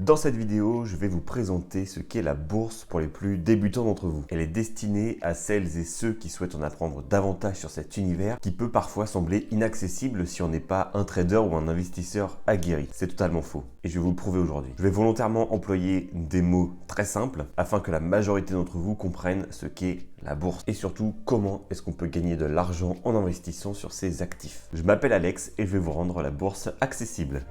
Dans cette vidéo, je vais vous présenter ce qu'est la bourse pour les plus débutants d'entre vous. Elle est destinée à celles et ceux qui souhaitent en apprendre davantage sur cet univers qui peut parfois sembler inaccessible si on n'est pas un trader ou un investisseur aguerri. C'est totalement faux et je vais vous le prouver aujourd'hui. Je vais volontairement employer des mots très simples afin que la majorité d'entre vous comprennent ce qu'est la bourse et surtout comment est-ce qu'on peut gagner de l'argent en investissant sur ces actifs. Je m'appelle Alex et je vais vous rendre la bourse accessible.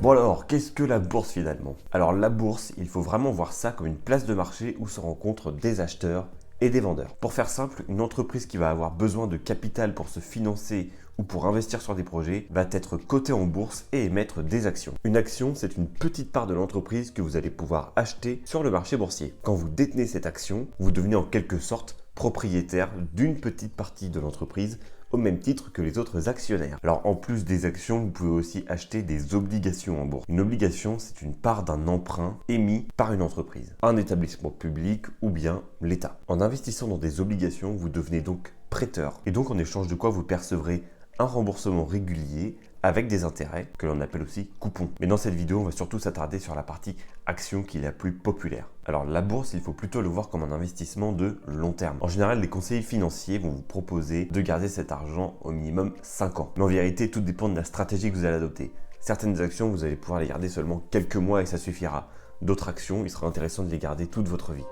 Bon alors, qu'est-ce que la bourse finalement? Alors la bourse, il faut vraiment voir ça comme une place de marché où se rencontrent des acheteurs et des vendeurs. Pour faire simple, une entreprise qui va avoir besoin de capital pour se financer ou pour investir sur des projets va être cotée en bourse et émettre des actions. Une action, c'est une petite part de l'entreprise que vous allez pouvoir acheter sur le marché boursier. Quand vous détenez cette action, vous devenez en quelque sorte propriétaire d'une petite partie de l'entreprise au même titre que les autres actionnaires. Alors en plus des actions, vous pouvez aussi acheter des obligations en bourse. Une obligation, c'est une part d'un emprunt émis par une entreprise, un établissement public ou bien l'État. En investissant dans des obligations, vous devenez donc prêteur. Et donc en échange de quoi vous percevrez un remboursement régulier avec des intérêts que l'on appelle aussi coupons. Mais dans cette vidéo, on va surtout s'attarder sur la partie action qui est la plus populaire. Alors la bourse, il faut plutôt le voir comme un investissement de long terme. En général, les conseillers financiers vont vous proposer de garder cet argent au minimum 5 ans. Mais en vérité, tout dépend de la stratégie que vous allez adopter. Certaines actions, vous allez pouvoir les garder seulement quelques mois et ça suffira. D'autres actions, il sera intéressant de les garder toute votre vie.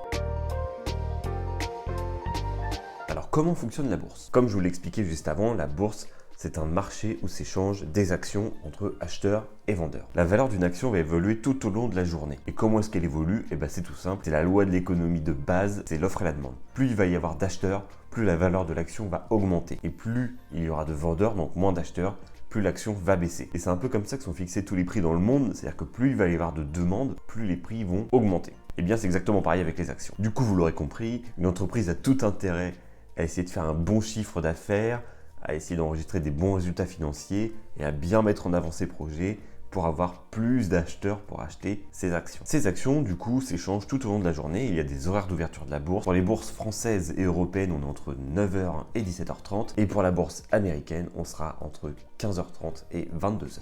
Alors comment fonctionne la bourse? Comme je vous l'expliquais juste avant, la bourse, c'est un marché où s'échangent des actions entre acheteurs et vendeurs. La valeur d'une action va évoluer tout au long de la journée. Et comment est-ce qu'elle évolue? C'est tout simple, c'est la loi de l'économie de base, c'est l'offre et la demande. Plus il va y avoir d'acheteurs, plus la valeur de l'action va augmenter. Et plus il y aura de vendeurs, donc moins d'acheteurs, plus l'action va baisser. Et c'est un peu comme ça que sont fixés tous les prix dans le monde, c'est-à-dire que plus il va y avoir de demandes, plus les prix vont augmenter. Et bien c'est exactement pareil avec les actions. Du coup, vous l'aurez compris, une entreprise a tout intérêt à essayer de faire un bon chiffre d'affaires, à essayer d'enregistrer des bons résultats financiers et à bien mettre en avant ses projets pour avoir plus d'acheteurs pour acheter ses actions. Ces actions, du coup, s'échangent tout au long de la journée. Il y a des horaires d'ouverture de la bourse. Pour les bourses françaises et européennes, on est entre 9h et 17h30. Et pour la bourse américaine, on sera entre 15h30 et 22h.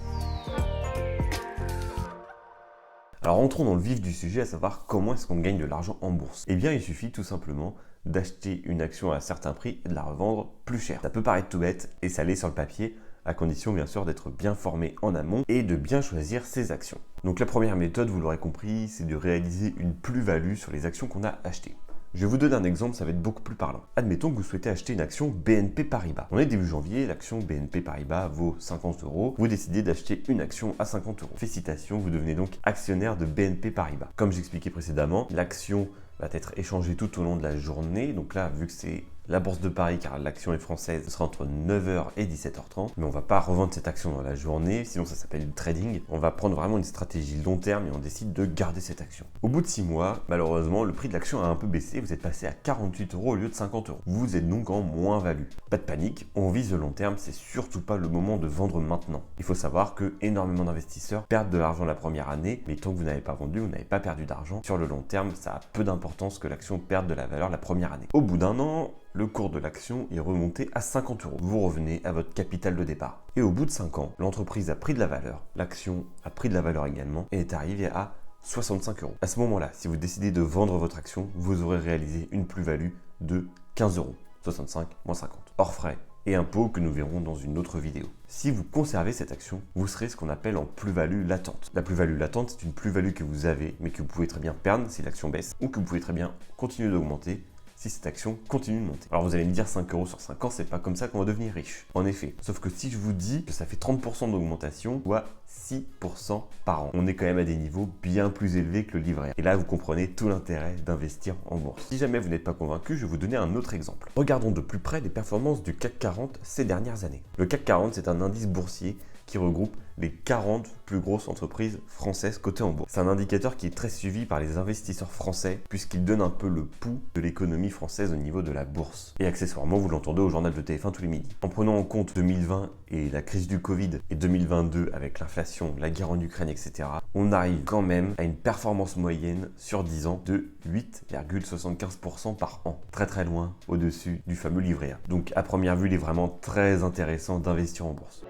Alors entrons dans le vif du sujet, à savoir comment est-ce qu'on gagne de l'argent en bourse. Eh bien, il suffit tout simplement d'acheter une action à un certain prix et de la revendre plus cher. Ça peut paraître tout bête et ça l'est sur le papier, à condition bien sûr d'être bien formé en amont et de bien choisir ses actions. Donc la première méthode, vous l'aurez compris, c'est de réaliser une plus-value sur les actions qu'on a achetées. Je vais vous donner un exemple, ça va être beaucoup plus parlant. Admettons que vous souhaitez acheter une action BNP Paribas. On est début janvier, l'action BNP Paribas vaut 50 €. Vous décidez d'acheter une action à 50 €. Félicitations, vous devenez donc actionnaire de BNP Paribas. Comme j'expliquais précédemment, l'action va être échangée tout au long de la journée. Donc là, vu que c'est la bourse de Paris, car l'action est française, ce sera entre 9h et 17h30. Mais on ne va pas revendre cette action dans la journée, sinon ça s'appelle du trading. On va prendre vraiment une stratégie long terme et on décide de garder cette action. Au bout de 6 mois, malheureusement, le prix de l'action a un peu baissé. Vous êtes passé à 48 € au lieu de 50 €. Vous êtes donc en moins-value. Pas de panique, on vise le long terme, c'est surtout pas le moment de vendre maintenant. Il faut savoir que énormément d'investisseurs perdent de l'argent la première année, mais tant que vous n'avez pas vendu, vous n'avez pas perdu d'argent. Sur le long terme, ça a peu d'importance que l'action perde de la valeur la première année. Au bout d'un an, le cours de l'action est remonté à 50 €. Vous revenez à votre capital de départ. Et au bout de 5 ans, l'entreprise a pris de la valeur, l'action a pris de la valeur également et est arrivée à 65 €. À ce moment-là, si vous décidez de vendre votre action, vous aurez réalisé une plus-value de 15 €. 65 moins 50. Hors frais et impôts que nous verrons dans une autre vidéo. Si vous conservez cette action, vous serez ce qu'on appelle en plus-value latente. La plus-value latente, c'est une plus-value que vous avez, mais que vous pouvez très bien perdre si l'action baisse, ou que vous pouvez très bien continuer d'augmenter si cette action continue de monter. Alors vous allez me dire 5 € sur 5 ans, c'est pas comme ça qu'on va devenir riche. En effet, sauf que si je vous dis que ça fait 30% d'augmentation, soit 6% par an, on est quand même à des niveaux bien plus élevés que le livret A. Et là, vous comprenez tout l'intérêt d'investir en bourse. Si jamais vous n'êtes pas convaincu, je vais vous donner un autre exemple. Regardons de plus près les performances du CAC 40 ces dernières années. Le CAC 40, c'est un indice boursier qui regroupe les 40 plus grosses entreprises françaises cotées en bourse. C'est un indicateur qui est très suivi par les investisseurs français puisqu'il donne un peu le pouls de l'économie française au niveau de la bourse. Et accessoirement, vous l'entendez au journal de TF1 tous les midis. En prenant en compte 2020 et la crise du Covid et 2022 avec l'inflation, la guerre en Ukraine, etc., on arrive quand même à une performance moyenne sur 10 ans de 8,75% par an. Très très loin au-dessus du fameux livret A. Donc à première vue, il est vraiment très intéressant d'investir en bourse.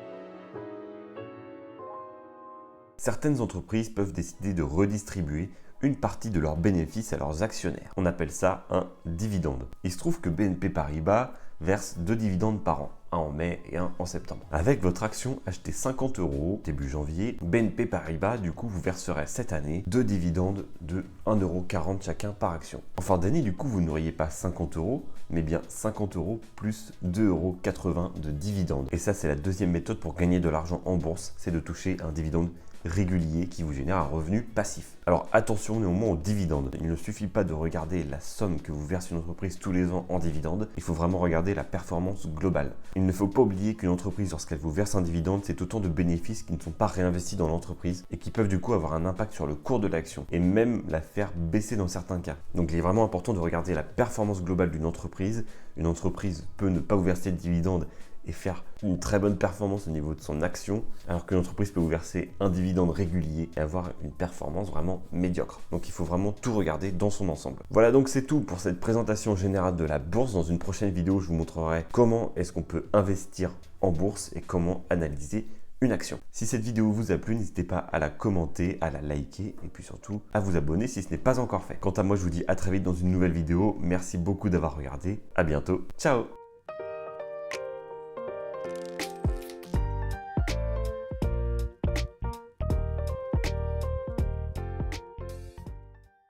Certaines entreprises peuvent décider de redistribuer une partie de leurs bénéfices à leurs actionnaires. On appelle ça un dividende. Il se trouve que BNP Paribas verse 2 dividendes par an, un en mai et un en septembre. Avec votre action achetée 50 € début janvier, BNP Paribas du coup vous verserez cette année 2 dividendes de 1,40 € chacun par action. En fin d'année du coup vous n'auriez pas 50 €, mais bien 50 € plus 2,80 € de dividendes. Et ça c'est la deuxième méthode pour gagner de l'argent en bourse, c'est de toucher un dividende régulier qui vous génère un revenu passif. Alors attention néanmoins aux dividendes. Il ne suffit pas de regarder la somme que vous verse une entreprise tous les ans en dividendes, il faut vraiment regarder la performance globale. Il ne faut pas oublier qu'une entreprise, lorsqu'elle vous verse un dividende, c'est autant de bénéfices qui ne sont pas réinvestis dans l'entreprise et qui peuvent du coup avoir un impact sur le cours de l'action et même la faire baisser dans certains cas. Donc il est vraiment important de regarder la performance globale d'une entreprise. Une entreprise peut ne pas vous verser de dividendes et faire une très bonne performance au niveau de son action, alors qu'une entreprise peut vous verser un dividende régulier et avoir une performance vraiment médiocre. Donc il faut vraiment tout regarder dans son ensemble. Voilà, donc c'est tout pour cette présentation générale de la bourse. Dans une prochaine vidéo, je vous montrerai comment est-ce qu'on peut investir en bourse et comment analyser une action. Si cette vidéo vous a plu, n'hésitez pas à la commenter, à la liker et puis surtout à vous abonner si ce n'est pas encore fait. Quant à moi, je vous dis à très vite dans une nouvelle vidéo. Merci beaucoup d'avoir regardé. À bientôt. Ciao!